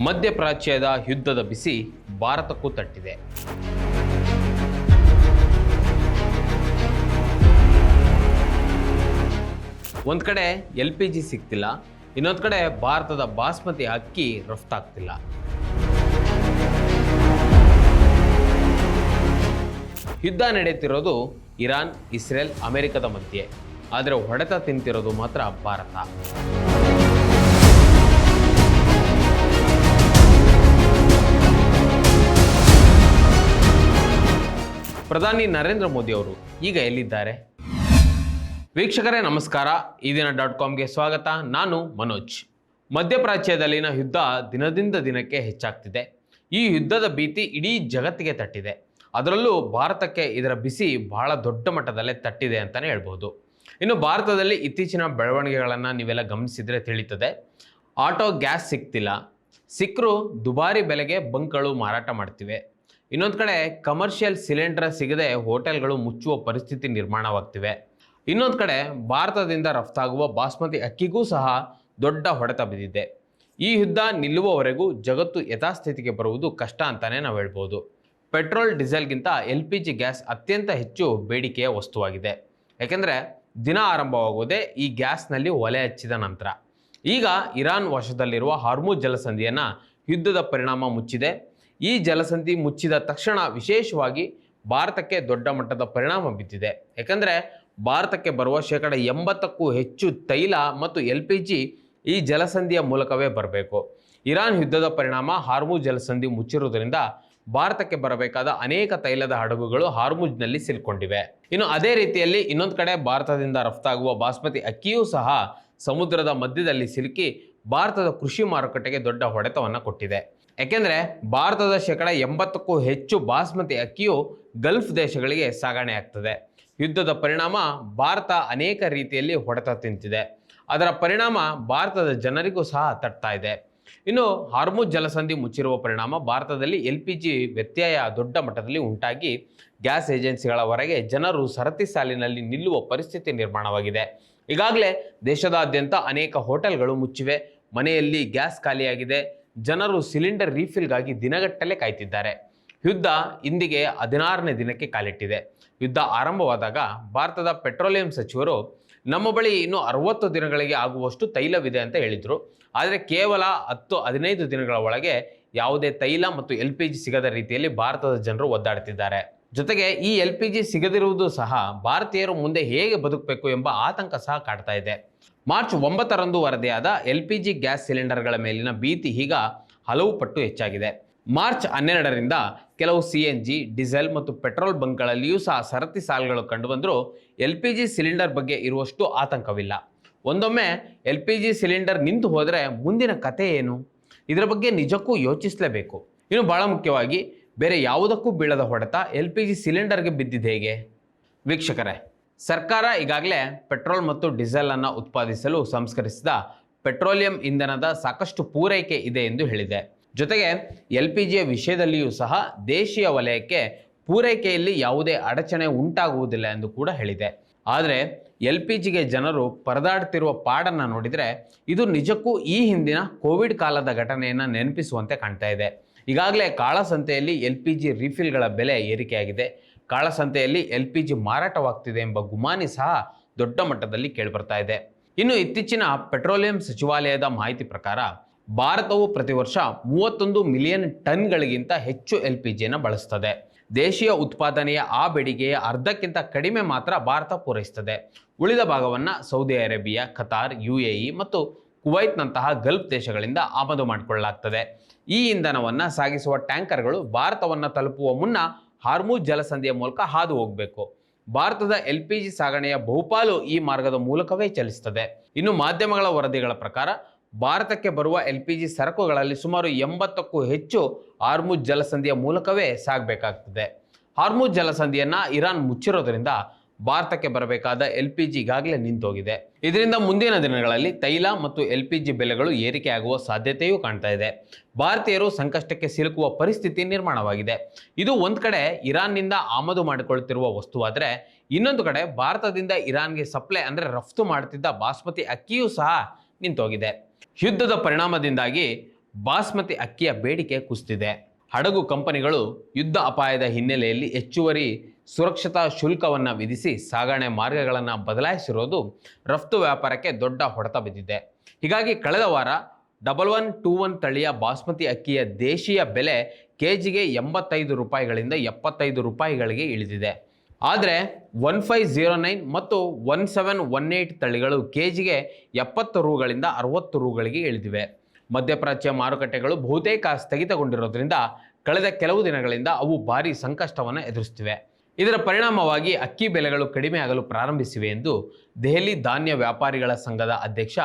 ಮಧ್ಯಪ್ರಾಚ್ಯದ ಯುದ್ಧದ ಬಿಸಿ ಭಾರತಕ್ಕೂ ತಟ್ಟಿದೆ. ಒಂದು ಕಡೆ LPG ಸಿಗ್ತಿಲ್ಲ, ಇನ್ನೊಂದು ಕಡೆ ಭಾರತದ ಬಾಸ್ಮತಿ ಅಕ್ಕಿ ರಫ್ತಾಗ್ತಿಲ್ಲ. ಯುದ್ಧ ನಡೆಯುತ್ತಿರೋದು ಇರಾನ್, ಇಸ್ರೇಲ್, ಅಮೆರಿಕದ ಮಧ್ಯೆ. ಆದರೆ ಹೊಡೆತ ತಿಂತಿರೋದು ಮಾತ್ರ ಭಾರತ. ಪ್ರಧಾನಿ ನರೇಂದ್ರ ಮೋದಿ ಅವರು ಈಗ ಎಲ್ಲಿದ್ದಾರೆ? ವೀಕ್ಷಕರೇ ನಮಸ್ಕಾರ, ಈ ದಿನ .comಗೆ ಸ್ವಾಗತ. ನಾನು ಮನೋಜ್. ಮಧ್ಯಪ್ರಾಚ್ಯದಲ್ಲಿನ ಯುದ್ಧ ದಿನದಿಂದ ದಿನಕ್ಕೆ ಹೆಚ್ಚಾಗ್ತಿದೆ. ಈ ಯುದ್ಧದ ಭೀತಿ ಇಡೀ ಜಗತ್ತಿಗೆ ತಟ್ಟಿದೆ. ಅದರಲ್ಲೂ ಭಾರತಕ್ಕೆ ಇದರ ಬಿಸಿ ಬಹಳ ದೊಡ್ಡ ಮಟ್ಟದಲ್ಲೇ ತಟ್ಟಿದೆ ಅಂತಲೇ ಹೇಳ್ಬೋದು. ಇನ್ನು ಭಾರತದಲ್ಲಿ ಇತ್ತೀಚಿನ ಬೆಳವಣಿಗೆಗಳನ್ನು ನೀವೆಲ್ಲ ಗಮನಿಸಿದರೆ ತಿಳಿಯುತ್ತದೆ. ಆಟೋ ಗ್ಯಾಸ್ ಸಿಗ್ತಿಲ್ಲ, ಸಿಕ್ಕರೂ ದುಬಾರಿ ಬೆಲೆಗೆ ಬಂಕ್ಗಳು ಮಾರಾಟ ಮಾಡ್ತಿವೆ. ಇನ್ನೊಂದು ಕಡೆ ಕಮರ್ಷಿಯಲ್ ಸಿಲಿಂಡರ್ ಸಿಗದೆ ಹೋಟೆಲ್ಗಳು ಮುಚ್ಚುವ ಪರಿಸ್ಥಿತಿ ನಿರ್ಮಾಣವಾಗ್ತಿವೆ. ಇನ್ನೊಂದು ಕಡೆ ಭಾರತದಿಂದ ರಫ್ತಾಗುವ ಬಾಸ್ಮತಿ ಅಕ್ಕಿಗೂ ಸಹ ದೊಡ್ಡ ಹೊಡೆತ ಬಿದ್ದಿದೆ. ಈ ಯುದ್ಧ ನಿಲ್ಲುವವರೆಗೂ ಜಗತ್ತು ಯಥಾಸ್ಥಿತಿಗೆ ಬರುವುದು ಕಷ್ಟ ಅಂತಲೇ ನಾವು ಹೇಳ್ಬೋದು. ಪೆಟ್ರೋಲ್, ಡೀಸೆಲ್ಗಿಂತ LPG ಗ್ಯಾಸ್ ಅತ್ಯಂತ ಹೆಚ್ಚು ಬೇಡಿಕೆಯ ವಸ್ತುವಾಗಿದೆ. ಯಾಕೆಂದರೆ ದಿನ ಆರಂಭವಾಗುವುದೇ ಈ ಗ್ಯಾಸ್ನಲ್ಲಿ ಒಲೆ ಹಚ್ಚಿದ ನಂತರ. ಈಗ ಇರಾನ್ ವಶದಲ್ಲಿರುವ ಹಾರ್ಮುಜ್ ಜಲಸಂಧಿಯನ್ನು ಯುದ್ಧದ ಪರಿಣಾಮ ಮುಚ್ಚಿದೆ. ಈ ಜಲಸಂಧಿ ಮುಚ್ಚಿದ ತಕ್ಷಣ ವಿಶೇಷವಾಗಿ ಭಾರತಕ್ಕೆ ದೊಡ್ಡ ಮಟ್ಟದ ಪರಿಣಾಮ ಬಿದ್ದಿದೆ. ಯಾಕಂದರೆ ಭಾರತಕ್ಕೆ ಬರುವ 80%ಕ್ಕೂ ಹೆಚ್ಚು ತೈಲ ಮತ್ತು LPG ಈ ಜಲಸಂಧಿಯ ಮೂಲಕವೇ ಬರಬೇಕು. ಇರಾನ್ ಯುದ್ಧದ ಪರಿಣಾಮ ಹಾರ್ಮುಜ್ ಜಲಸಂಧಿ ಮುಚ್ಚಿರುವುದರಿಂದ ಭಾರತಕ್ಕೆ ಬರಬೇಕಾದ ಅನೇಕ ತೈಲದ ಹಡಗುಗಳು ಹಾರ್ಮುಜ್ನಲ್ಲಿ ಸಿಲ್ಕೊಂಡಿವೆ. ಇನ್ನು ಅದೇ ರೀತಿಯಲ್ಲಿ ಇನ್ನೊಂದು ಕಡೆ ಭಾರತದಿಂದ ರಫ್ತಾಗುವ ಬಾಸ್ಮತಿ ಅಕ್ಕಿಯೂ ಸಹ ಸಮುದ್ರದ ಮಧ್ಯದಲ್ಲಿ ಸಿಲುಕಿ ಭಾರತದ ಕೃಷಿ ಮಾರುಕಟ್ಟೆಗೆ ದೊಡ್ಡ ಹೊಡೆತವನ್ನು ಕೊಟ್ಟಿದೆ. ಯಾಕೆಂದರೆ ಭಾರತದ 80%ಕ್ಕೂ ಹೆಚ್ಚು ಬಾಸ್ಮತಿ ಅಕ್ಕಿಯು ಗಲ್ಫ್ ದೇಶಗಳಿಗೆ ಸಾಗಣೆ ಆಗ್ತದೆ. ಯುದ್ಧದ ಪರಿಣಾಮ ಭಾರತ ಅನೇಕ ರೀತಿಯಲ್ಲಿ ಹೊಡೆತ ತಿಂತಿದೆ. ಅದರ ಪರಿಣಾಮ ಭಾರತದ ಜನರಿಗೂ ಸಹ ತಟ್ತಾ ಇದೆ. ಇನ್ನು ಹಾರ್ಮುಜ್ ಜಲಸಂಧಿ ಮುಚ್ಚಿರುವ ಪರಿಣಾಮ ಭಾರತದಲ್ಲಿ LPG ವ್ಯತ್ಯಯ ದೊಡ್ಡ ಮಟ್ಟದಲ್ಲಿ ಉಂಟಾಗಿ ಗ್ಯಾಸ್ ಏಜೆನ್ಸಿಗಳವರೆಗೆ ಜನರು ಸರತಿ ಸಾಲಿನಲ್ಲಿ ನಿಲ್ಲುವ ಪರಿಸ್ಥಿತಿ ನಿರ್ಮಾಣವಾಗಿದೆ. ಈಗಾಗಲೇ ದೇಶದಾದ್ಯಂತ ಅನೇಕ ಹೋಟೆಲ್ಗಳು ಮುಚ್ಚಿವೆ, ಮನೆಯಲ್ಲಿ ಗ್ಯಾಸ್ ಖಾಲಿಯಾಗಿದೆ, ಜನರು ಸಿಲಿಂಡರ್ ರೀಫಿಲ್ಗಾಗಿ ದಿನಗಟ್ಟಲೆ ಕಾಯ್ತಿದ್ದಾರೆ. ಯುದ್ಧ ಇಂದಿಗೆ 16ನೇ ದಿನಕ್ಕೆ ಕಾಲಿಟ್ಟಿದೆ. ಯುದ್ಧ ಆರಂಭವಾದಾಗ ಭಾರತದ ಪೆಟ್ರೋಲಿಯಂ ಸಚಿವರು ನಮ್ಮ ಬಳಿ ಇನ್ನು 60 ದಿನಗಳಿಗೆ ಆಗುವಷ್ಟು ತೈಲವಿದೆ ಅಂತ ಹೇಳಿದರು. ಆದರೆ ಕೇವಲ 10-15 ದಿನಗಳ ಒಳಗೆ ಯಾವುದೇ ತೈಲ ಮತ್ತು LPG ಸಿಗದ ರೀತಿಯಲ್ಲಿ ಭಾರತದ ಜನರು ಒದ್ದಾಡ್ತಿದ್ದಾರೆ. ಜೊತೆಗೆ ಈ LPG ಸಿಗದಿರುವುದು ಸಹ ಭಾರತೀಯರು ಮುಂದೆ ಹೇಗೆ ಬದುಕಬೇಕು ಎಂಬ ಆತಂಕ ಸಹ ಕಾಡ್ತಾ ಇದೆ. ಮಾರ್ಚ್ 9ರಂದು ವರದಿಯಾದ LPG ಗ್ಯಾಸ್ ಸಿಲಿಂಡರ್ಗಳ ಮೇಲಿನ ಭೀತಿ ಈಗ ಹಲವು ಪಟ್ಟು ಹೆಚ್ಚಾಗಿದೆ. ಮಾರ್ಚ್ 12ರಿಂದ ಕೆಲವು CNG, ಡೀಸೆಲ್ ಮತ್ತು ಪೆಟ್ರೋಲ್ ಬಂಕ್ಗಳಲ್ಲಿಯೂ ಸಹ ಸರತಿ ಸಾಲುಗಳು ಕಂಡುಬಂದರೂ LPG ಸಿಲಿಂಡರ್ ಬಗ್ಗೆ ಇರುವಷ್ಟು ಆತಂಕವಿಲ್ಲ. ಒಂದೊಮ್ಮೆ LPG ಸಿಲಿಂಡರ್ ನಿಂತು ಹೋದರೆ ಮುಂದಿನ ಕತೆ ಏನು? ಇದರ ಬಗ್ಗೆ ನಿಜಕ್ಕೂ ಯೋಚಿಸಲೇಬೇಕು. ಇನ್ನು ಬಹಳ ಮುಖ್ಯವಾಗಿ ಬೇರೆ ಯಾವುದಕ್ಕೂ ಬೀಳದ ಹೊಡೆತ LPG ಸಿಲಿಂಡರ್ಗೆ ಬಿದ್ದಿದೆ ಹೇಗೆ? ವೀಕ್ಷಕರೇ, ಸರ್ಕಾರ ಈಗಾಗಲೇ ಪೆಟ್ರೋಲ್ ಮತ್ತು ಡೀಸೆಲ್ ಅನ್ನು ಉತ್ಪಾದಿಸಲು ಸಂಸ್ಕರಿಸಿದ ಪೆಟ್ರೋಲಿಯಂ ಇಂಧನದ ಸಾಕಷ್ಟು ಪೂರೈಕೆ ಇದೆ ಎಂದು ಹೇಳಿದೆ. ಜೊತೆಗೆ LPGಯ ವಿಷಯದಲ್ಲಿಯೂ ಸಹ ದೇಶೀಯ ವಲಯಕ್ಕೆ ಪೂರೈಕೆಯಲ್ಲಿ ಯಾವುದೇ ಅಡಚಣೆ ಉಂಟಾಗುವುದಿಲ್ಲ ಎಂದು ಕೂಡ ಹೇಳಿದೆ. ಆದರೆ LPGಗೆ ಜನರು ಪರದಾಡ್ತಿರುವ ಪಾಡನ್ನು ನೋಡಿದರೆ ಇದು ನಿಜಕ್ಕೂ ಈ ಹಿಂದಿನ ಕೋವಿಡ್ ಕಾಲದ ಘಟನೆಯನ್ನು ನೆನಪಿಸುವಂತೆ ಕಾಣ್ತಾ ಇದೆ. ಈಗಾಗಲೇ ಕಾಳಸಂತೆಯಲ್ಲಿ LPG ರೀಫಿಲ್ಗಳ ಬೆಲೆ ಏರಿಕೆಯಾಗಿದೆ. ಕಾಳಸಂತೆಯಲ್ಲಿ LPG ಮಾರಾಟವಾಗ್ತಿದೆ ಎಂಬ ಗುಮಾನಿ ಸಹ ದೊಡ್ಡ ಮಟ್ಟದಲ್ಲಿ ಕೇಳಿಬರ್ತಾ ಇದೆ. ಇನ್ನು ಇತ್ತೀಚಿನ ಪೆಟ್ರೋಲಿಯಂ ಸಚಿವಾಲಯದ ಮಾಹಿತಿ ಪ್ರಕಾರ ಭಾರತವು ಪ್ರತಿ ವರ್ಷ 31 ಮಿಲಿಯನ್ ಟನ್ಗಳಿಗಿಂತ ಹೆಚ್ಚು LPGಯನ್ನು ಬಳಸ್ತದೆ. ದೇಶೀಯ ಉತ್ಪಾದನೆಯ ಆ ಬೇಡಿಕೆಯ ಅರ್ಧಕ್ಕಿಂತ ಕಡಿಮೆ ಮಾತ್ರ ಭಾರತ ಪೂರೈಸುತ್ತದೆ. ಉಳಿದ ಭಾಗವನ್ನು ಸೌದಿ ಅರೇಬಿಯಾ, ಕತಾರ್, UAE ಮತ್ತು ಕುವೈತ್ನಂತಹ ಗಲ್ಫ್ ದೇಶಗಳಿಂದ ಆಮದು ಮಾಡಿಕೊಳ್ಳಲಾಗ್ತದೆ. ಈ ಇಂಧನವನ್ನು ಸಾಗಿಸುವ ಟ್ಯಾಂಕರ್ಗಳು ಭಾರತವನ್ನು ತಲುಪುವ ಮುನ್ನ ಹಾರ್ಮುಜ್ ಜಲಸಂಧಿಯ ಮೂಲಕ ಹಾದು ಹೋಗಬೇಕು. ಭಾರತದ LPG ಸಾಗಣೆಯ ಬಹುಪಾಲು ಈ ಮಾರ್ಗದ ಮೂಲಕವೇ ಚಲಿಸುತ್ತದೆ. ಇನ್ನು ಮಾಧ್ಯಮಗಳ ವರದಿಗಳ ಪ್ರಕಾರ ಭಾರತಕ್ಕೆ ಬರುವ LPG ಸರಕುಗಳಲ್ಲಿ ಸುಮಾರು 80ಕ್ಕೂ ಹೆಚ್ಚು ಹಾರ್ಮುಜ್ ಜಲಸಂಧಿಯ ಮೂಲಕವೇ ಸಾಗಬೇಕಾಗ್ತದೆ. ಹಾರ್ಮುಜ್ ಜಲಸಂಧಿಯನ್ನು ಇರಾನ್ ಮುಚ್ಚಿರೋದ್ರಿಂದ ಭಾರತಕ್ಕೆ ಬರಬೇಕಾದ LPG ಈಗಾಗಲೇ ನಿಂತೋಗಿದೆ. ಇದರಿಂದ ಮುಂದಿನ ದಿನಗಳಲ್ಲಿ ತೈಲ ಮತ್ತು LPG ಬೆಲೆಗಳು ಏರಿಕೆಯಾಗುವ ಸಾಧ್ಯತೆಯೂ ಕಾಣ್ತಾ ಇದೆ. ಭಾರತೀಯರು ಸಂಕಷ್ಟಕ್ಕೆ ಸಿಲುಕುವ ಪರಿಸ್ಥಿತಿ ನಿರ್ಮಾಣವಾಗಿದೆ. ಇದು ಒಂದು ಕಡೆ ಇರಾನ್ನಿಂದ ಆಮದು ಮಾಡಿಕೊಳ್ಳುತ್ತಿರುವ ವಸ್ತುವಾದರೆ, ಇನ್ನೊಂದು ಕಡೆ ಭಾರತದಿಂದ ಇರಾನ್ಗೆ ಸಪ್ಲೈ ಅಂದರೆ ರಫ್ತು ಮಾಡುತ್ತಿದ್ದ ಬಾಸ್ಮತಿ ಅಕ್ಕಿಯೂ ಸಹ ನಿಂತೋಗಿದೆ. ಯುದ್ಧದ ಪರಿಣಾಮದಿಂದಾಗಿ ಬಾಸ್ಮತಿ ಅಕ್ಕಿಯ ಬೇಡಿಕೆ ಕುಸಿದಿದೆ. ಹಡಗು ಕಂಪನಿಗಳು ಯುದ್ಧ ಅಪಾಯದ ಹಿನ್ನೆಲೆಯಲ್ಲಿ ಹೆಚ್ಚುವರಿ ಸುರಕ್ಷತಾ ಶುಲ್ಕವನ್ನು ವಿಧಿಸಿ ಸಾಗಣೆ ಮಾರ್ಗಗಳನ್ನು ಬದಲಾಯಿಸಿರೋದು ರಫ್ತು ವ್ಯಾಪಾರಕ್ಕೆ ದೊಡ್ಡ ಹೊಡೆತ ಬಿದ್ದಿದೆ. ಹೀಗಾಗಿ ಕಳೆದ ವಾರ 1121 ತಳಿಯ ಬಾಸ್ಮತಿ ಅಕ್ಕಿಯ ದೇಶೀಯ ಬೆಲೆ ಕೆಜಿಗೆ 85 ರೂಪಾಯಿಗಳಿಂದ 75 ರೂಪಾಯಿಗಳಿಗೆ ಇಳಿದಿದೆ. ಆದರೆ 1509 ಮತ್ತು 1718 ತಳಿಗಳು ಕೆಜಿಗೆ 70 ರೂಗಳಿಂದ 60 ರೂಗಳಿಗೆ ಇಳಿದಿವೆ. ಮಧ್ಯಪ್ರಾಚ್ಯ ಮಾರುಕಟ್ಟೆಗಳು ಬಹುತೇಕ ಸ್ಥಗಿತಗೊಂಡಿರೋದ್ರಿಂದ ಕಳೆದ ಕೆಲವು ದಿನಗಳಿಂದ ಅವು ಭಾರೀ ಸಂಕಷ್ಟವನ್ನು ಎದುರಿಸುತ್ತಿವೆ. ಇದರ ಪರಿಣಾಮವಾಗಿ ಅಕ್ಕಿ ಬೆಲೆಗಳು ಕಡಿಮೆ ಆಗಲು ಪ್ರಾರಂಭಿಸಿವೆ ಎಂದು ದೆಹಲಿ ಧಾನ್ಯ ವ್ಯಾಪಾರಿಗಳ ಸಂಘದ ಅಧ್ಯಕ್ಷ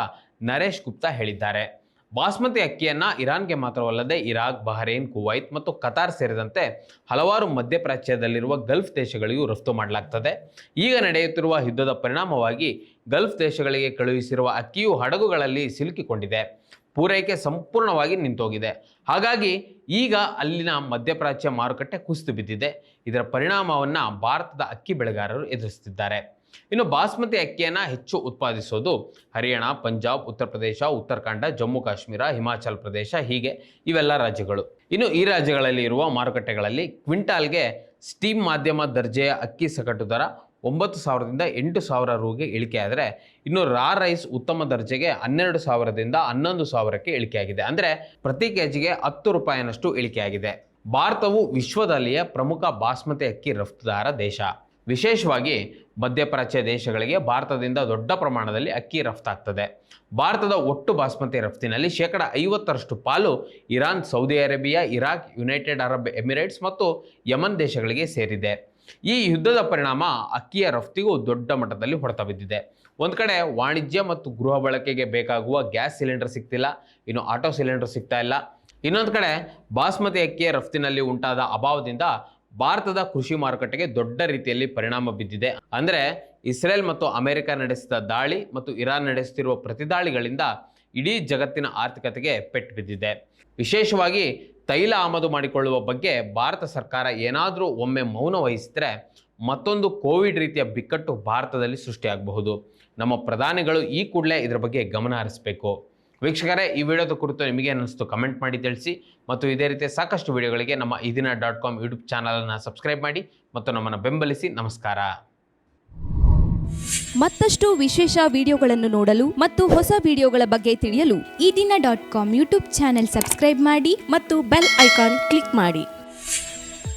ನರೇಶ್ ಗುಪ್ತಾ ಹೇಳಿದ್ದಾರೆ. ಬಾಸ್ಮತಿ ಅಕ್ಕಿಯನ್ನು ಇರಾನ್ಗೆ ಮಾತ್ರವಲ್ಲದೆ ಇರಾಕ್, ಬಹರೇನ್, ಕುವೈತ್ ಮತ್ತು ಕತಾರ್ ಸೇರಿದಂತೆ ಹಲವಾರು ಮಧ್ಯಪ್ರಾಚ್ಯದಲ್ಲಿರುವ ಗಲ್ಫ್ ದೇಶಗಳಿಗೂ ರಫ್ತು ಮಾಡಲಾಗ್ತದೆ. ಈಗ ನಡೆಯುತ್ತಿರುವ ಯುದ್ಧದ ಪರಿಣಾಮವಾಗಿ ಗಲ್ಫ್ ದೇಶಗಳಿಗೆ ಕಳುಹಿಸಿರುವ ಅಕ್ಕಿಯು ಹಡಗುಗಳಲ್ಲಿ ಸಿಲುಕಿಕೊಂಡಿದೆ. ಪೂರೈಕೆ ಸಂಪೂರ್ಣವಾಗಿ ನಿಂತೋಗಿದೆ. ಹಾಗಾಗಿ ಈಗ ಅಲ್ಲಿನ ಮಧ್ಯಪ್ರಾಚ್ಯ ಮಾರುಕಟ್ಟೆ ಕುಸಿದು ಬಿದ್ದಿದೆ. ಇದರ ಪರಿಣಾಮವನ್ನು ಭಾರತದ ಅಕ್ಕಿ ಬೆಳೆಗಾರರು ಎದುರಿಸುತ್ತಿದ್ದಾರೆ. ಇನ್ನು ಬಾಸ್ಮತಿ ಅಕ್ಕಿಯನ್ನು ಹೆಚ್ಚು ಉತ್ಪಾದಿಸೋದು ಹರಿಯಾಣ, ಪಂಜಾಬ್, ಉತ್ತರ ಪ್ರದೇಶ, ಉತ್ತರಾಖಂಡ, ಜಮ್ಮು ಕಾಶ್ಮೀರ, ಹಿಮಾಚಲ ಪ್ರದೇಶ, ಹೀಗೆ ಇವೆಲ್ಲ ರಾಜ್ಯಗಳು. ಇನ್ನು ಈ ರಾಜ್ಯಗಳಲ್ಲಿ ಇರುವ ಮಾರುಕಟ್ಟೆಗಳಲ್ಲಿ ಕ್ವಿಂಟಾಲ್ಗೆ ಸ್ಟೀಮ್ ಮಾಧ್ಯಮ ದರ್ಜೆಯ ಅಕ್ಕಿ ಸಗಟು ದರ 9,000ದಿಂದ 8,000 ರೂಗೆ ಇಳಿಕೆಯಾದರೆ, ಇನ್ನು ರಾ ರೈಸ್ ಉತ್ತಮ ದರ್ಜೆಗೆ 12,000ದಿಂದ 11,000ಕ್ಕೆ ಇಳಿಕೆಯಾಗಿದೆ. ಅಂದರೆ ಪ್ರತಿ ಕೆಜಿಗೆ 10 ರೂಪಾಯಿನಷ್ಟು ಇಳಿಕೆಯಾಗಿದೆ. ಭಾರತವು ವಿಶ್ವದಲ್ಲಿಯೇ ಪ್ರಮುಖ ಬಾಸ್ಮತಿ ಅಕ್ಕಿ ರಫ್ತುದಾರ ದೇಶ. ವಿಶೇಷವಾಗಿ ಮಧ್ಯಪ್ರಾಚ್ಯ ದೇಶಗಳಿಗೆ ಭಾರತದಿಂದ ದೊಡ್ಡ ಪ್ರಮಾಣದಲ್ಲಿ ಅಕ್ಕಿ ರಫ್ತಾಗ್ತದೆ. ಭಾರತದ ಒಟ್ಟು ಬಾಸ್ಮತಿ ರಫ್ತಿನಲ್ಲಿ 50% ಪಾಲು Iran, Saudi Arabia, Iraq, United Arab Emirates ಮತ್ತು ಯಮನ್ ದೇಶಗಳಿಗೆ ಸೇರಿದೆ. ಈ ಯುದ್ಧದ ಪರಿಣಾಮ ಅಕ್ಕಿಯ ರಫ್ತಿಗೂ ದೊಡ್ಡ ಮಟ್ಟದಲ್ಲಿ ಹೊಡೆತ ಬಿದ್ದಿದೆ. ಒಂದು ಕಡೆ ವಾಣಿಜ್ಯ ಮತ್ತು ಗೃಹ ಬಳಕೆಗೆ ಬೇಕಾಗುವ ಗ್ಯಾಸ್ ಸಿಲಿಂಡರ್ ಸಿಗ್ತಿಲ್ಲ, ಇನ್ನು ಆಟೋ ಸಿಲಿಂಡರ್ ಸಿಗ್ತಾ ಇಲ್ಲ. ಇನ್ನೊಂದು ಕಡೆ ಬಾಸ್ಮತಿ ಅಕ್ಕಿಯ ರಫ್ತಿನಲ್ಲಿ ಉಂಟಾದ ಅಭಾವದಿಂದ ಭಾರತದ ಕೃಷಿ ಮಾರುಕಟ್ಟೆಗೆ ದೊಡ್ಡ ರೀತಿಯಲ್ಲಿ ಪರಿಣಾಮ ಬಿದ್ದಿದೆ. ಅಂದರೆ ಇಸ್ರೇಲ್ ಮತ್ತು ಅಮೆರಿಕ ನಡೆಸಿದ ದಾಳಿ ಮತ್ತು ಇರಾನ್ ನಡೆಸುತ್ತಿರುವ ಪ್ರತಿದಾಳಿಗಳಿಂದ ಇಡೀ ಜಗತ್ತಿನ ಆರ್ಥಿಕತೆಗೆ ಪೆಟ್ಟು ಬಿದ್ದಿದೆ. ವಿಶೇಷವಾಗಿ ತೈಲ ಆಮದು ಮಾಡಿಕೊಳ್ಳುವ ಬಗ್ಗೆ ಭಾರತ ಸರ್ಕಾರ ಏನಾದರೂ ಒಮ್ಮೆ ಮೌನ ವಹಿಸಿದರೆ ಮತ್ತೊಂದು ಕೋವಿಡ್ ರೀತಿಯ ಬಿಕ್ಕಟ್ಟು ಭಾರತದಲ್ಲಿ ಸೃಷ್ಟಿಯಾಗಬಹುದು. ನಮ್ಮ ಪ್ರಧಾನಿಗಳು ಈ ಕೂಡಲೇ ಇದರ ಬಗ್ಗೆ ಗಮನ ಹರಿಸಬೇಕು. ವೀಕ್ಷಕರೇ, ಈ ವಿಡಿಯೋದ ಕುರಿತು ನಿಮಗೆ ಅನ್ನಿಸ್ತು ಕಮೆಂಟ್ ಮಾಡಿ ತಿಳಿಸಿ. ಮತ್ತು ಇದೇ ರೀತಿಯ ಸಾಕಷ್ಟು ವಿಡಿಯೋಗಳಿಗೆ ನಮ್ಮ ಇದೀನ.com ಯೂಟ್ಯೂಬ್ ಚಾನಲನ್ನು ಸಬ್ಸ್ಕ್ರೈಬ್ ಮಾಡಿ ಮತ್ತು ನಮ್ಮನ್ನು ಬೆಂಬಲಿಸಿ. ನಮಸ್ಕಾರ. ಮತ್ತಷ್ಟು ವಿಶೇಷ ವಿಡಿಯೋಗಳನ್ನು ನೋಡಲು ಮತ್ತು ಹೊಸ ವಿಡಿಯೋಗಳ ಬಗ್ಗೆ ತಿಳಿಯಲು ಇದೀನ.com ಯೂಟ್ಯೂಬ್ ಚಾನೆಲ್ ಸಬ್ಸ್ಕ್ರೈಬ್ ಮಾಡಿ ಮತ್ತು ಬೆಲ್ ಐಕಾನ್ ಕ್ಲಿಕ್ ಮಾಡಿ.